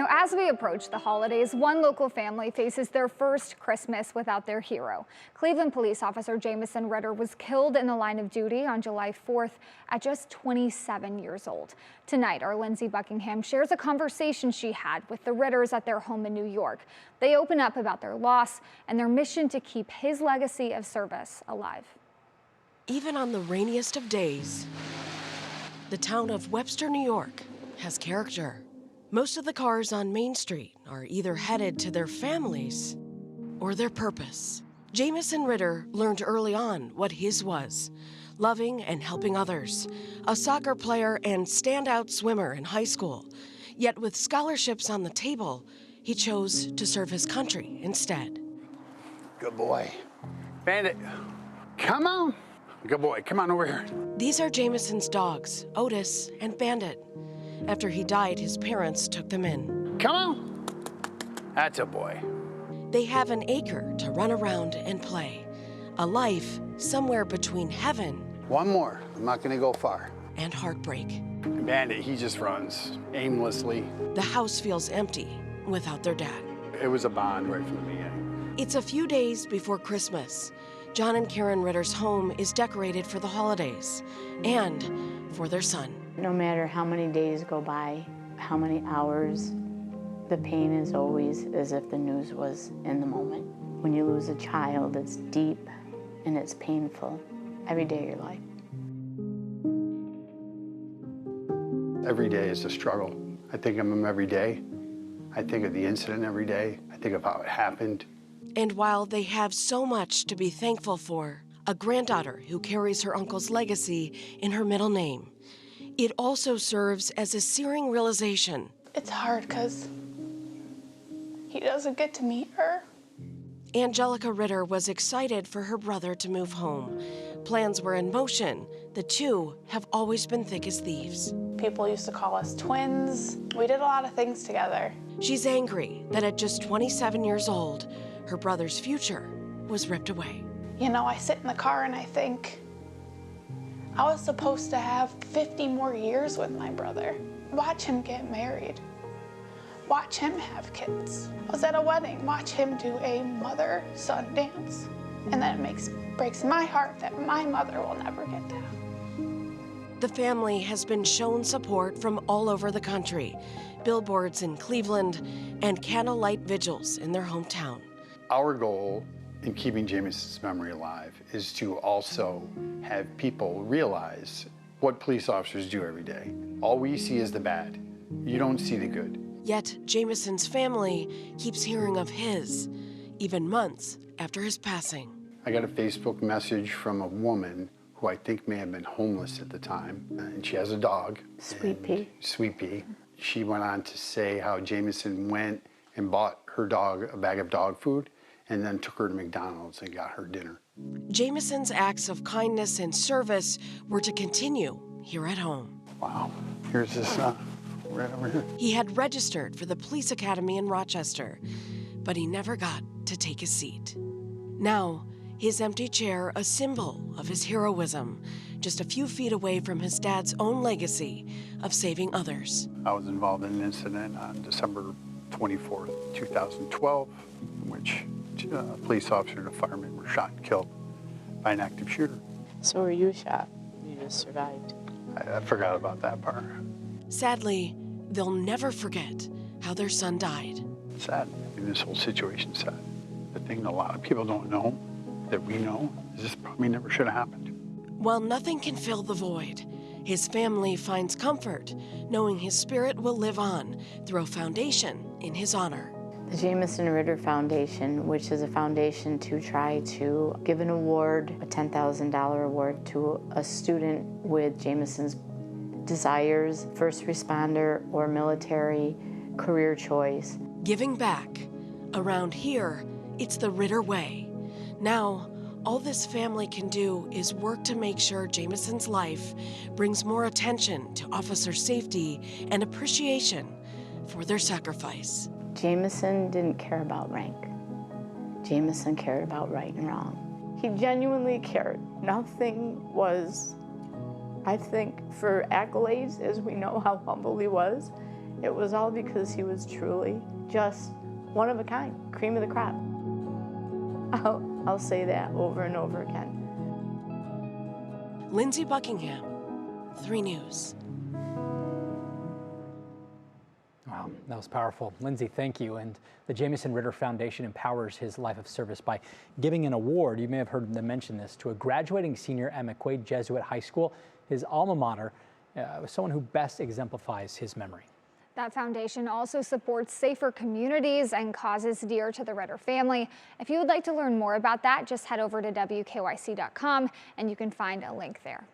Now, as we approach the holidays, one local family faces their first Christmas without their hero. Cleveland police officer Jamieson Ritter was killed in the line of duty on July 4th at just 27 years old. Tonight, our Lindsay Buckingham shares a conversation she had with the Ritters at their home in New York. They open up about their loss and their mission to keep his legacy of service alive. Even on the rainiest of days, the town of Webster, New York has character. Most of the cars on Main Street are either headed to their families or their purpose. Jamieson Ritter learned early on what his was: loving and helping others. A soccer player and standout swimmer in high school. Yet with scholarships on the table, he chose to serve his country instead. Good boy. Bandit, come on. Good boy, come on over here. These are Jamieson's dogs, Otis and Bandit. After he died, his parents took them in. Come on. That's a boy. They have an acre to run around and play. A life somewhere between heaven. One more. I'm not going to go far. And heartbreak. Bandit, he just runs aimlessly. The house feels empty without their dad. It was a bond right from the beginning. It's a few days before Christmas. John and Karen Ritter's home is decorated for the holidays and for their son. No matter how many days go by, how many hours, the pain is always as if the news was in the moment. When you lose a child, it's deep and it's painful every day of your life. Every day is a struggle. I think of him every day. I think of the incident every day. I think of how it happened. And while they have so much to be thankful for, a granddaughter who carries her uncle's legacy in her middle name, it also serves as a searing realization. It's hard because he doesn't get to meet her. Angelica Ritter was excited for her brother to move home. Plans were in motion. The two have always been thick as thieves. People used to call us twins. We did a lot of things together. She's angry that at just 27 years old, her brother's future was ripped away. You know, I sit in the car and I think, I was supposed to have 50 more years with my brother. Watch him get married. Watch him have kids. I was at a wedding, watch him do a mother-son dance. And then it breaks my heart that my mother will never get that. The family has been shown support from all over the country. Billboards in Cleveland and candlelight vigils in their hometown. Our goal in keeping Jamieson's memory alive is to also have people realize what police officers do every day. All we see is the bad. You don't see the good. Yet Jamieson's family keeps hearing of his, even months after his passing. I got a Facebook message from a woman who I think may have been homeless at the time, and she has a dog. Sweet Pea. Sweet Pea. She went on to say how Jamieson went and bought her dog a bag of dog food and then took her to McDonald's and got her dinner. Jamieson's acts of kindness and service were to continue here at home. Wow, here's his right over here. He had registered for the police academy in Rochester, but he never got to take his seat. Now, his empty chair a symbol of his heroism, just a few feet away from his dad's own legacy of saving others. I was involved in an incident on December 24th, 2012, in which a police officer and a fireman were shot and killed by an active shooter. So were you shot? You just survived. I forgot about that part. Sadly, they'll never forget how their son died. It's sad. I mean, this whole situation's sad. The thing a lot of people don't know, that we know, is this probably never should have happened. While nothing can fill the void, his family finds comfort knowing his spirit will live on through a foundation in his honor. The Jamieson Ritter Foundation, which is a foundation to try to give an award, a $10,000 award to a student with Jamieson's desires, first responder or military career choice. Giving back. Around here, it's the Ritter way. Now, all this family can do is work to make sure Jamieson's life brings more attention to officer safety and appreciation for their sacrifice. Jamieson didn't care about rank. Jamieson cared about right and wrong. He genuinely cared. Nothing was, I think, for accolades, as we know how humble he was. It was all because he was truly just one of a kind, cream of the crop. I'll say that over and over again. Lindsay Buckingham, 3 News. Wow, that was powerful. Lindsay, thank you. And the Jamieson Ritter Foundation empowers his life of service by giving an award, you may have heard them mention this, to a graduating senior at McQuaid Jesuit High School, his alma mater, someone who best exemplifies his memory. That foundation also supports safer communities and causes dear to the Ritter family. If you would like to learn more about that, just head over to WKYC.com and you can find a link there.